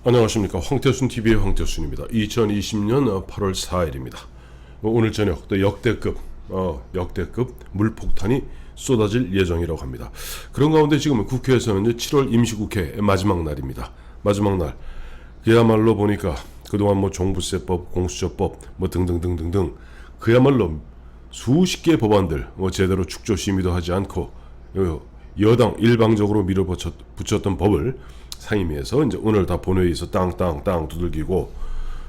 안녕하십니까. 황태순TV의 황태순입니다. 2020년 8월 4일입니다. 오늘 저녁 또 역대급 물폭탄이 쏟아질 예정이라고 합니다. 그런 가운데 지금 국회에서는 7월 임시국회 마지막 날입니다. 마지막 날. 그야말로 보니까 그동안 종부세법, 공수처법 등등등등등 그야말로 수십 개의 법안들 제대로 축조심의도 하지 않고 여당 일방적으로 밀어붙였던 법을 상임위에서 이제 오늘 다 본회의에서 땅 두들기고,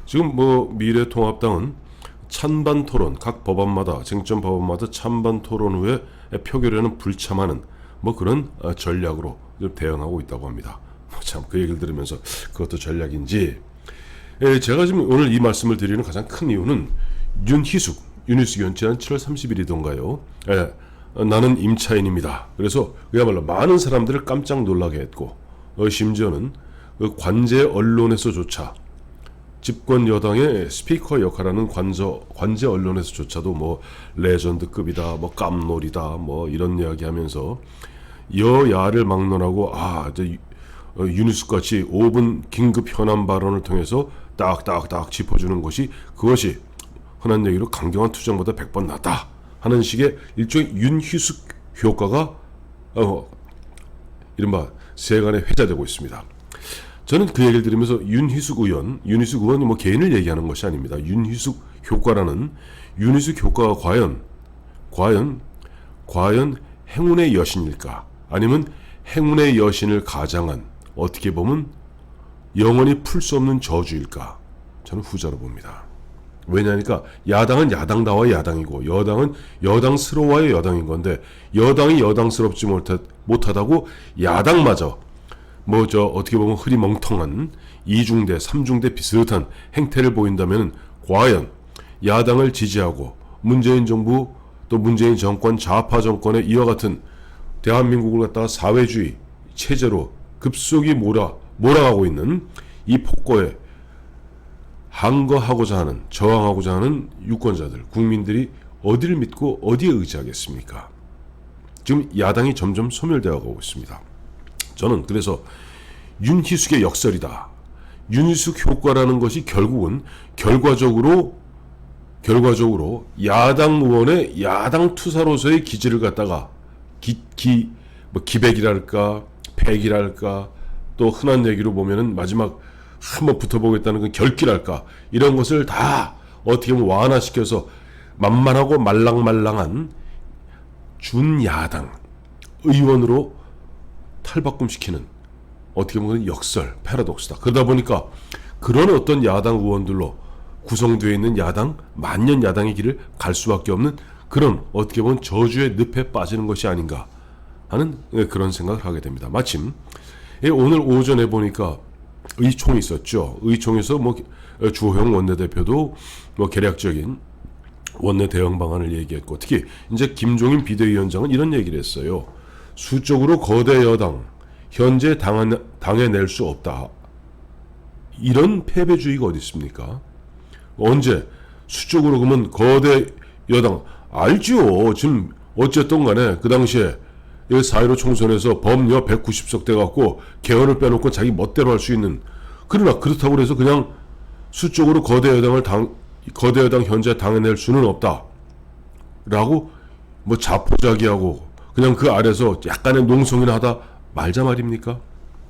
지금 미래통합당은 찬반 토론, 각 법안마다 쟁점 법안마다 찬반 토론 후에 표결에는 불참하는 그런 전략으로 대응하고 있다고 합니다. 참 그 얘기를 들으면서 그것도 전략인지. 제가 지금 오늘 이 말씀을 드리는 가장 큰 이유는 윤희숙 의원 지난 7월 30일이던가요. 나는 임차인입니다. 그래서 그야말로 많은 사람들을 깜짝 놀라게 했고, 심지어는 그 관제 언론에서조차 집권 여당의 스피커 역할하는 관제 언론에서조차도 레전드급이다, 깜놀이다, 이런 이야기하면서 여야를 막론하고 윤희숙같이 5분 긴급 현안 발언을 통해서 딱딱딱 짚어주는 것이, 그것이 흔한 얘기로 강경한 투쟁보다 100번 낫다 하는 식의 일종의 윤희숙 효과가 이른바 세간에 회자되고 있습니다. 저는 그 얘기를 들으면서 윤희숙 의원이 개인을 얘기하는 것이 아닙니다. 윤희숙 효과라는 윤희숙 효과가 과연 행운의 여신일까? 아니면 행운의 여신을 가장한 어떻게 보면 영원히 풀 수 없는 저주일까? 저는 후자로 봅니다. 왜냐니까 야당은 야당다워야 야당이고 여당은 여당스러워야 여당인 건데, 여당이 여당스럽지 못하다고 야당마저 어떻게 보면 흐리멍텅한 2중대, 3중대 비슷한 행태를 보인다면, 과연 야당을 지지하고 문재인 정부 또 문재인 정권 좌파 정권의 이와 같은 대한민국을 갖다가 사회주의 체제로 급속히 몰아가고 있는 이 폭거에 저항하고자 하는 유권자들, 국민들이 어디를 믿고 어디에 의지하겠습니까? 지금 야당이 점점 소멸되어 가고 있습니다. 저는 그래서 윤희숙의 역설이다, 윤희숙 효과라는 것이 결과적으로 야당 의원의 야당 투사로서의 기질을 갖다가 기백이랄까 패기랄까, 또 흔한 얘기로 보면은 마지막 한번 붙어보겠다는 그 결기랄까, 이런 것을 다 어떻게 보면 완화시켜서 만만하고 말랑말랑한 준야당 의원으로 탈바꿈시키는 어떻게 보면 역설, 패러독스다. 그러다 보니까 그런 어떤 야당 의원들로 구성되어 있는 만년 야당의 길을 갈 수밖에 없는 그런 어떻게 보면 저주의 늪에 빠지는 것이 아닌가 하는 그런 생각을 하게 됩니다. 마침 오늘 오전에 보니까 의총이 있었죠. 의총에서 주호영 원내대표도 개략적인 원내 대응 방안을 얘기했고, 특히 이제 김종인 비대위원장은 이런 얘기를 했어요. 수적으로 거대 여당 현재 당해낼 수 없다. 이런 패배주의가 어디 있습니까? 언제 수적으로 그러면 거대 여당 알죠. 지금 어쨌든 간에 그 당시에 4.15 총선에서 범여 190석 돼갖고 개헌을 빼놓고 자기 멋대로 할 수 있는, 그러나 그렇다고 해서 그냥 수적으로 거대 여당 현재 당해낼 수는 없다 라고 자포자기하고 그냥 그 아래서 약간의 농성이나 하다 말자 말입니까?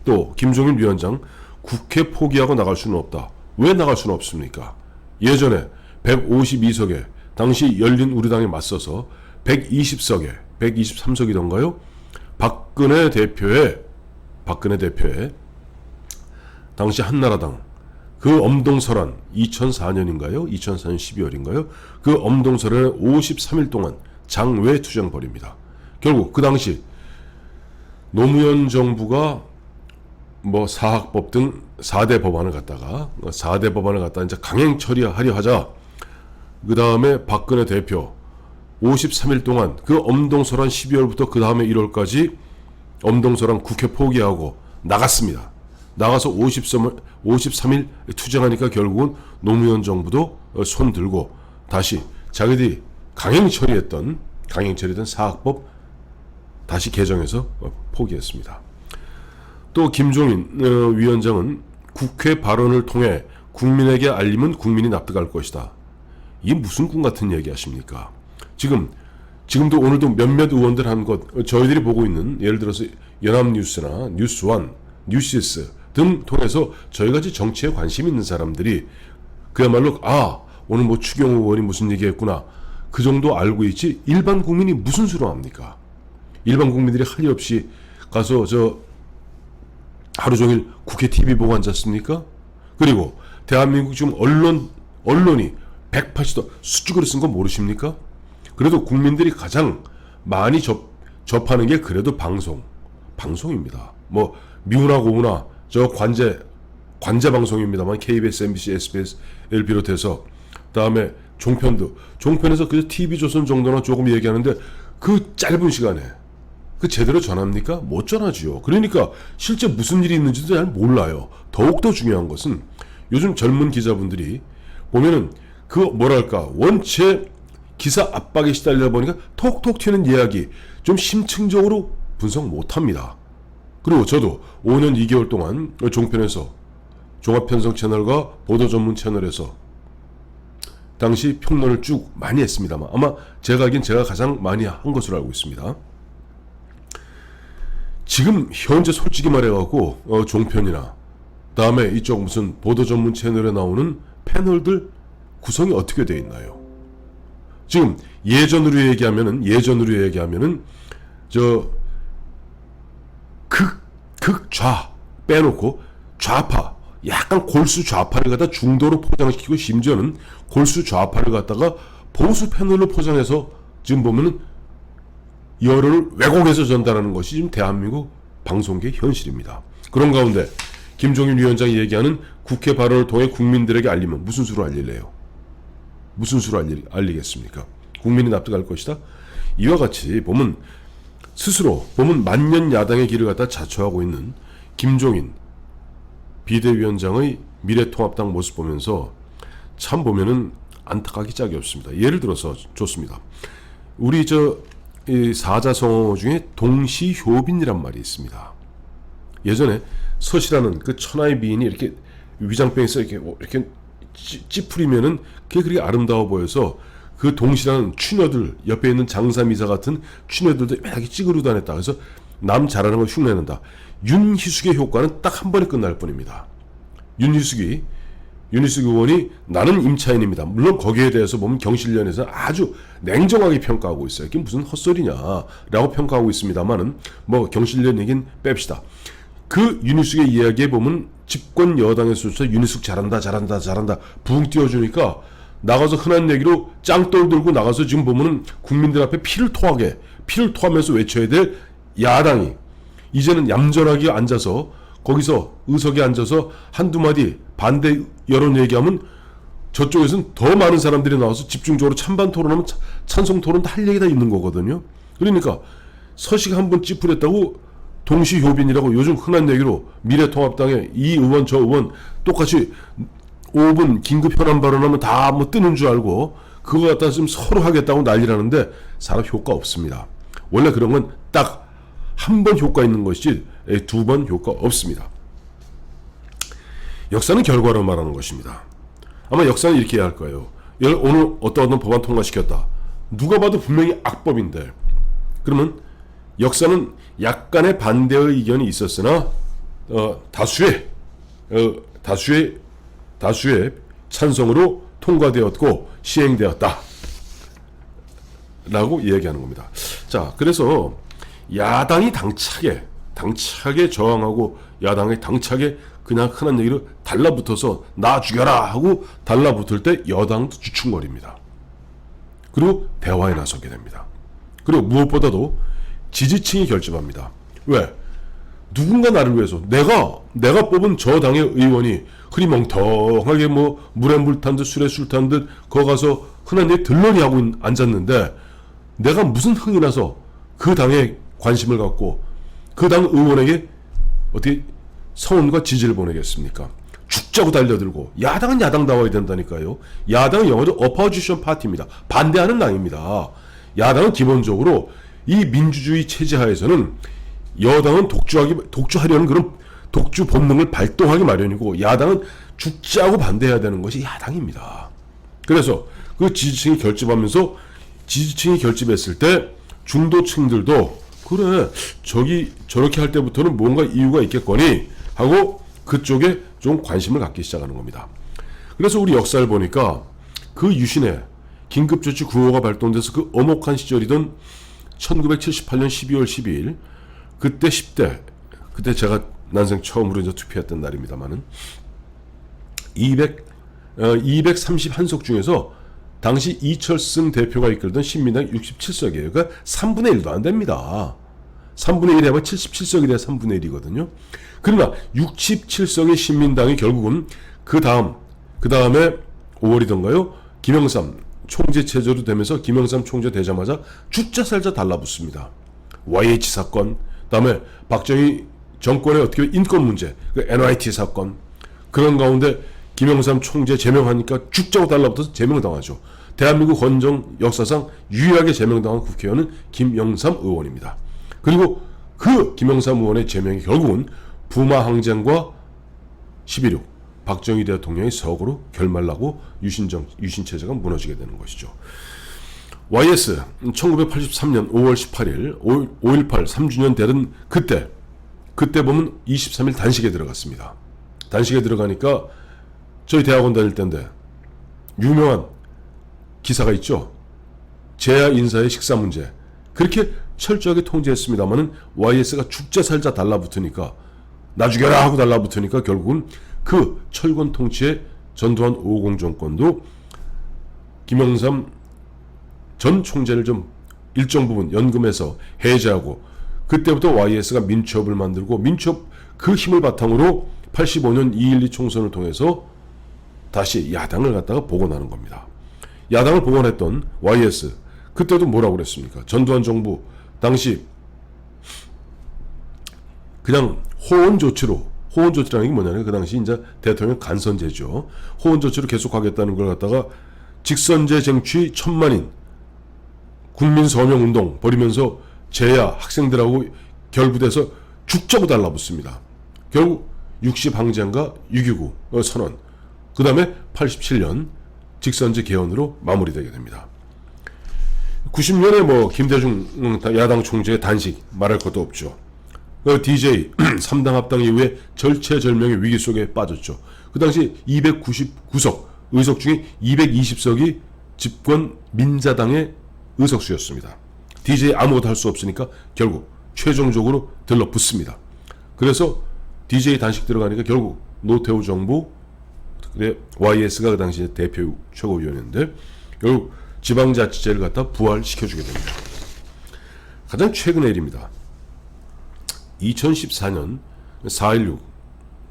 또 김종인 위원장, 국회 포기하고 나갈 수는 없다. 왜 나갈 수는 없습니까? 예전에 152석에 당시 열린우리당에 맞서서 120석에 123석이던가요? 박근혜 대표의 당시 한나라당 그 엄동설한 2004년인가요? 2004년 12월인가요? 그 엄동설안에 53일 동안 장외 투쟁 벌입니다. 결국 그 당시 노무현 정부가 사학법 등 4대 법안을 갖다가 이제 강행 처리하려 하자, 그 다음에 박근혜 대표 53일 동안 그 엄동설안 12월부터 그 다음에 1월까지 엄동설안 국회 포기하고 나갔습니다. 나가서 53일 투쟁하니까 결국은 노무현 정부도 손 들고 다시 자기들이 강행 처리했던 사학법 다시 개정해서 포기했습니다. 또 김종인 위원장은 국회 발언을 통해 국민에게 알리면 국민이 납득할 것이다. 이게 무슨 꿈 같은 얘기 하십니까? 지금도 오늘도 몇몇 의원들 한 것, 저희들이 보고 있는, 예를 들어서 연합뉴스나 뉴스원, 뉴시스 등 통해서 저희같이 정치에 관심 있는 사람들이 그야말로 오늘 뭐 추경호 의원이 무슨 얘기했구나, 그 정도 알고 있지 일반 국민이 무슨 수로 합니까? 일반 국민들이 할 일 없이 가서 하루 종일 국회 TV 보고 앉았습니까? 그리고 대한민국 지금 언론이 180도 수직으로 쓴 거 모르십니까? 그래도 국민들이 가장 많이 접하는 게 그래도 방송입니다. 뭐 미우나 고우나 관제 방송입니다만 KBS, MBC, SBS를 비롯해서 다음에 종편에서 그저 TV조선 정도나 조금 얘기하는데 그 짧은 시간에 그 제대로 전합니까? 못 전하지요. 그러니까 실제 무슨 일이 있는지도 잘 몰라요. 더욱더 중요한 것은 요즘 젊은 기자분들이 보면은 원체 기사 압박에 시달려 보니까 톡톡 튀는 이야기 좀 심층적으로 분석 못합니다. 그리고 저도 5년 2개월 동안 종편에서 종합편성 채널과 보도 전문 채널에서 당시 평론을 쭉 많이 했습니다만 아마 제가 알기엔 제가 가장 많이 한 것으로 알고 있습니다. 지금 현재 솔직히 말해갖고 종편이나 다음에 이쪽 무슨 보도 전문 채널에 나오는 패널들 구성이 어떻게 되어 있나요? 지금 예전으로 얘기하면은 극좌 빼놓고 좌파, 약간 골수 좌파를 갖다 중도로 포장시키고 심지어는 골수 좌파를 갖다가 보수 패널로 포장해서 지금 보면은 여론을 왜곡해서 전달하는 것이 지금 대한민국 방송계의 현실입니다. 그런 가운데 김종인 위원장이 얘기하는 국회 발언을 통해 국민들에게 알리면 무슨 수로 알릴래요? 무슨 수로 알리겠습니까? 국민이 납득할 것이다? 이와 같이 스스로 만년 야당의 길을 갖다 자처하고 있는 김종인 비대위원장의 미래통합당 모습 보면서 참 보면은 안타깝기 짝이 없습니다. 예를 들어서 좋습니다. 우리 이 사자성어 중에 동시효빈이란 말이 있습니다. 예전에 서시라는 그 천하의 미인이 이렇게 위장병에서 이렇게 찌푸리면은 그게 그렇게 아름다워 보여서 그 동시라는 추녀들, 옆에 있는 장사미사 같은 추녀들도 이렇게 찌그러 다녔다. 그래서 남 잘하는 걸 흉내낸다. 윤희숙의 효과는 딱 한 번에 끝날 뿐입니다. 윤희숙 의원이 나는 임차인입니다. 물론 거기에 대해서 보면 경실련에서 아주 냉정하게 평가하고 있어요. 이게 무슨 헛소리냐라고 평가하고 있습니다만은 뭐 경실련 얘기는 뺍시다. 그 윤희숙의 이야기에 보면 집권 여당에서조차 윤희숙 잘한다 붕 띄워주니까 나가서 흔한 얘기로 짱돌 들고 나가서 지금 보면은 국민들 앞에 피를 토하면서 외쳐야 될 야당이 이제는 얌전하게 앉아서 거기서 의석에 앉아서 한두 마디 반대 여론 얘기하면 저쪽에서는 더 많은 사람들이 나와서 집중적으로 찬반 토론하면 찬성 토론 다 할 얘기 다 있는 거거든요. 그러니까 서식 한번 찌푸렸다고 동시효빈이라고 요즘 흔한 얘기로 미래통합당의 이 의원 저 의원 똑같이 5분 긴급 현안 발언하면 다 뜨는 줄 알고 그거 갖다 지금 서로 하겠다고 난리라는데 사람 효과 없습니다. 원래 그런 건 딱 한 번 효과 있는 것이지 두 번 효과 없습니다. 역사는 결과로 말하는 것입니다. 아마 역사는 이렇게 해야 할 거예요. 오늘 어떤 법안 통과시켰다. 누가 봐도 분명히 악법인데 그러면 역사는 약간의 반대의 의견이 있었으나 다수의 찬성으로 통과되었고 시행되었다 라고 이야기하는 겁니다. 자, 그래서 야당이 당차게 저항하고 야당이 당차게 그냥 흔한 얘기로 달라붙어서 나 죽여라 하고 달라붙을 때 여당도 주춤거립니다. 그리고 대화에 나서게 됩니다. 그리고 무엇보다도 지지층이 결집합니다. 왜? 누군가 나를 위해서 내가 뽑은 저 당의 의원이 흐리멍텅하게 물에 물 탄 듯 술에 술 탄 듯 거 가서 흔한 얘기 들러리 하고 앉았는데 내가 무슨 흥이 나서 그 당에 관심을 갖고 그 당 의원에게 어떻게 성원과 지지를 보내겠습니까? 죽자고 달려들고 야당은 야당다워야 된다니까요. 야당은 영어로 opposition party입니다. 반대하는 당입니다. 야당은 기본적으로 이 민주주의 체제 하에서는 여당은 독주하려는 그런 독주 본능을 발동하기 마련이고 야당은 죽자고 반대해야 되는 것이 야당입니다. 그래서 그 지지층이 결집하면서 지지층이 결집했을 때 중도층들도 그래 저기 저렇게 할 때부터는 뭔가 이유가 있겠거니 하고 그쪽에 좀 관심을 갖기 시작하는 겁니다. 그래서 우리 역사를 보니까 그 유신에 긴급조치 9호가 발동돼서 그 엄혹한 시절이던 1978년 12월 12일 그때 10대 그때 제가 난생 처음으로 이제 투표했던 날입니다만은 231석 중에서 당시 이철승 대표가 이끌던 신민당 67석이에요. 그러니까 3분의 1도 안 됩니다. 3분의 1 해봐 77석이 돼야 3분의 1이거든요. 그러나 67석의 신민당이 결국은 그 다음에 5월이던가요? 김영삼 총재 체제로 되면서 김영삼 총재 되자마자 죽자 살자 달라붙습니다. YH 사건, 그다음에 박정희 정권의 어떻게 인권 문제, 그 NYT 사건 그런 가운데 김영삼 총재 제명하니까 죽자고 달라붙어서 제명당하죠. 대한민국 헌정 역사상 유일하게 제명당한 국회의원은 김영삼 의원입니다. 그리고 그 김영삼 의원의 제명이 결국은 부마 항쟁과 11.6 박정희 대통령의 서거로 결말나고 유신체제가 무너지게 되는 것이죠. YS 1983년 5월 18일 5.18 3주년 되는 그때 보면 23일 단식에 들어갔습니다. 단식에 들어가니까 저희 대학원 다닐 때인데 유명한 기사가 있죠. 재야 인사의 식사 문제 그렇게 철저하게 통제했습니다마는 YS가 죽자 살자 달라붙으니까 나 죽여라 하고 달라붙으니까 결국은 그 철권 통치에 전두환 550 정권도 김영삼 전 총재를 좀 일정 부분 연금에서 해제하고 그때부터 YS가 민첩을 만들고 민첩 그 힘을 바탕으로 85년 2.12 총선을 통해서 다시 야당을 갖다가 복원하는 겁니다. 야당을 복원했던 YS 그때도 뭐라고 그랬습니까? 전두환 정부 당시 그냥 호언조치라는 게 뭐냐면 그 당시 이제 대통령 간선제죠. 호언조치로 계속하겠다는 걸 갖다가 직선제 쟁취 1000만인 국민서명운동 벌이면서 재야 학생들하고 결부돼서 죽자고 달라붙습니다. 결국 60항쟁과 6.29 선언 그 다음에 87년 직선제 개헌으로 마무리되게 됩니다. 90년에 뭐 김대중 야당 총재의 단식 말할 것도 없죠. DJ 3당 합당 이후에 절체절명의 위기 속에 빠졌죠. 그 당시 299석 의석 중에 220석이 집권 민자당의 의석수였습니다. DJ 아무것도 할 수 없으니까 결국 최종적으로 들러붙습니다. 그래서 DJ 단식 들어가니까 결국 노태우 정부 YS가 그 당시에 대표 최고위원인데 결국 지방자치제를 갖다 부활시켜주게 됩니다. 가장 최근의 일입니다. 2014년 4.16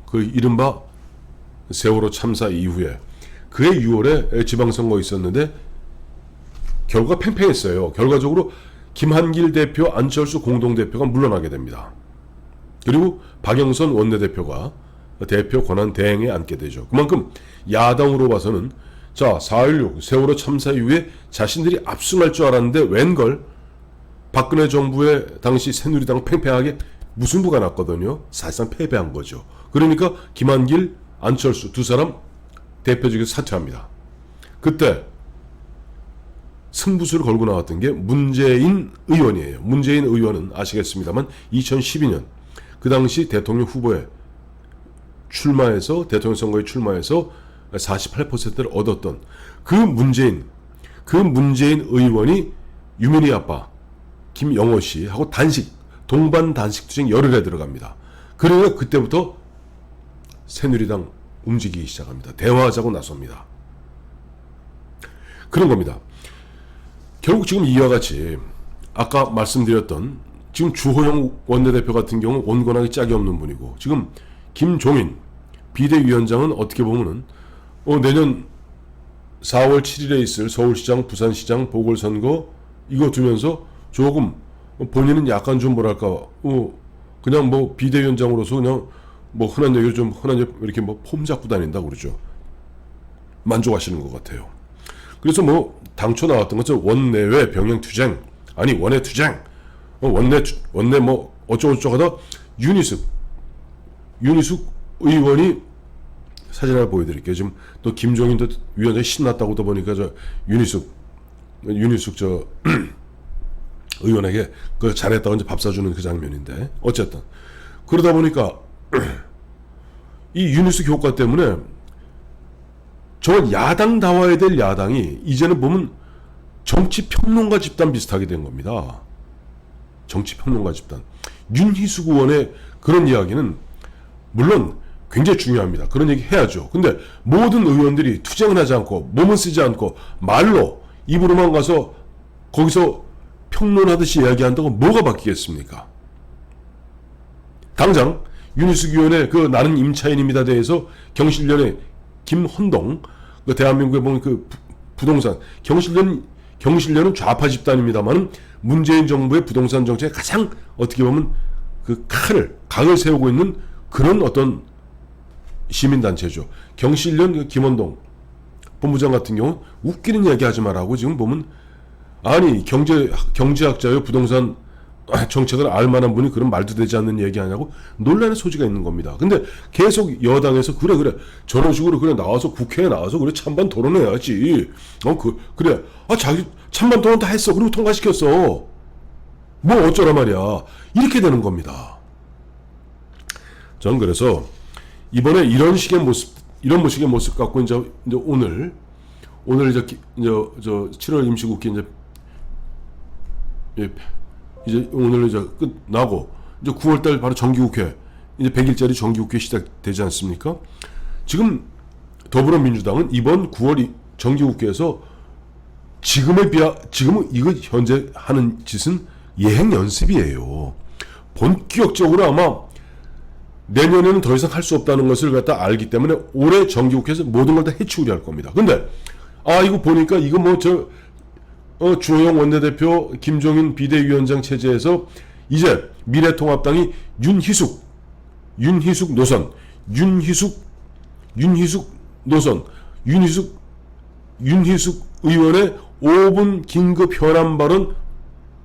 그 이른바 세월호 참사 이후에 그해 6월에 지방선거 있었는데 결과가 팽팽했어요. 결과적으로 김한길 대표, 안철수 공동대표가 물러나게 됩니다. 그리고 박영선 원내대표가 대표 권한 대행에 앉게 되죠. 그만큼 야당으로 봐서는 자 4.16 세월호 참사 이후에 자신들이 압승할 줄 알았는데 웬걸 박근혜 정부의 당시 새누리당 팽팽하게 무승부가 났거든요. 사실상 패배한 거죠. 그러니까 김한길, 안철수 두 사람 대표직에서 사퇴합니다. 그때 승부수를 걸고 나왔던 게 문재인 의원이에요. 문재인 의원은 아시겠습니다만 2012년 그 당시 대통령 후보에 출마해서 대통령 선거에 출마해서 48%를 얻었던 그 문재인 의원이 유민희 아빠 김영호 씨하고 동반 단식 투쟁 열흘에 들어갑니다. 그러니까 그때부터 새누리당 움직이기 시작합니다. 대화하자고 나섭니다. 그런 겁니다. 결국 지금 이와 같이 아까 말씀드렸던 지금 주호영 원내대표 같은 경우 온건하기 짝이 없는 분이고 지금 김종인 비대위원장은 어떻게 보면은 내년 4월 7일에 있을 서울시장, 부산시장 보궐선거 이거 두면서 조금 본인은 약간 좀 뭐랄까 그냥 뭐 비대위원장으로서 그냥 뭐 흔한 얘기를 좀 이렇게 뭐 폼 잡고 다닌다 그러죠. 만족하시는 것 같아요. 그래서 뭐 당초 나왔던 것처럼 원내외 병행 투쟁 아니 원외 투쟁 원내 뭐 어쩌고저쩌고 하다 유니스 윤희숙 의원이 사진 하나 보여드릴게요. 지금 또 김종인도 위원장이 신났다고 또 보니까 저 윤희숙 저 의원에게 그 잘했다고 이제 밥 사주는 그 장면인데, 어쨌든 그러다 보니까 이 윤희숙 효과 때문에 저 야당다워야 될 야당이 이제는 보면 정치평론가 집단 비슷하게 된 겁니다. 정치평론가 집단. 윤희숙 의원의 그런 이야기는 물론 굉장히 중요합니다. 그런 얘기 해야죠. 근데 모든 의원들이 투쟁을 하지 않고 몸을 쓰지 않고 말로 입으로만 가서 거기서 평론하듯이 이야기한다고 뭐가 바뀌겠습니까? 당장 윤희숙 의원의 그 나는 임차인입니다 대해서 경실련의 김헌동, 그 대한민국에 보면 그 부동산 경실련은 좌파 집단입니다만 문재인 정부의 부동산 정책에 가장 어떻게 보면 그 각을 세우고 있는 그런 어떤 시민단체죠. 경실련 그 김헌동 본부장 같은 경우 웃기는 얘기 하지 말라고 지금 보면, 아니 경제학자요 부동산 정책을 알만한 분이 그런 말도 되지 않는 얘기 하냐고 논란의 소지가 있는 겁니다. 근데 계속 여당에서 그래 저런 식으로 그래 나와서 국회에 나와서 그래 찬반 토론해야지. 그래 자기 찬반 토론 다 했어. 그리고 통과시켰어. 뭐 어쩌라 말이야. 이렇게 되는 겁니다. 저는 그래서 이번에 이런 모습의 모습 갖고 이제 오늘 이제 7월 임시국회 이제 오늘 이제 끝나고 이제 9월달 바로 정기국회, 이제 100일짜리 정기국회 시작되지 않습니까? 지금 더불어민주당은 이번 9월 정기국회에서 지금은 이거 현재 하는 짓은 예행 연습이에요. 본격적으로 아마 내년에는 더 이상 할 수 없다는 것을 갖다 알기 때문에 올해 정기국회에서 모든 걸 다 해치우려 할 겁니다. 근데 이거 보니까 이거 주호영 원내대표, 김종인 비대위원장 체제에서 이제 미래통합당이 윤희숙 노선, 윤희숙 의원의 5분 긴급 현안 발언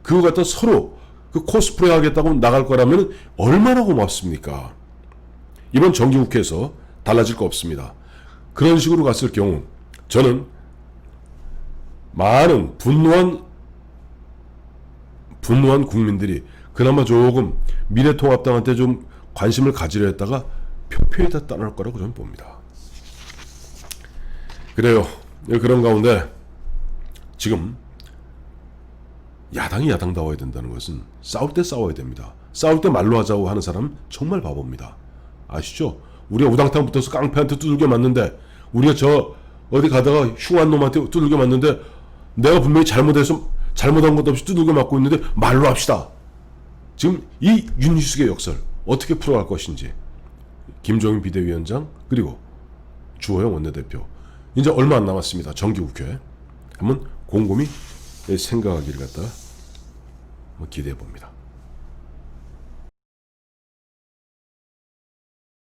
그거 갖다 서로 그 코스프레 하겠다고 나갈 거라면 얼마나 고맙습니까? 이번 정기국회에서 달라질 거 없습니다. 그런 식으로 갔을 경우 저는 많은 분노한 국민들이 그나마 조금 미래통합당한테 좀 관심을 가지려 했다가 표표에 다 떠날 거라고 저는 봅니다. 그래요. 그런 가운데 지금 야당이 야당다워야 된다는 것은 싸울 때 싸워야 됩니다. 싸울 때 말로 하자고 하는 사람 정말 바보입니다. 아시죠? 우리가 우당탕 붙어서 깡패한테 두들겨 맞는데, 우리가 저 어디 가다가 흉한 놈한테 두들겨 맞는데 내가 분명히 잘못한 것도 없이 두들겨 맞고 있는데 말로 합시다. 지금 이 윤희숙의 역설 어떻게 풀어갈 것인지 김종인 비대위원장 그리고 주호영 원내대표 이제 얼마 안 남았습니다. 정기국회 한번 곰곰이 생각하기를 갖다 기대해 봅니다.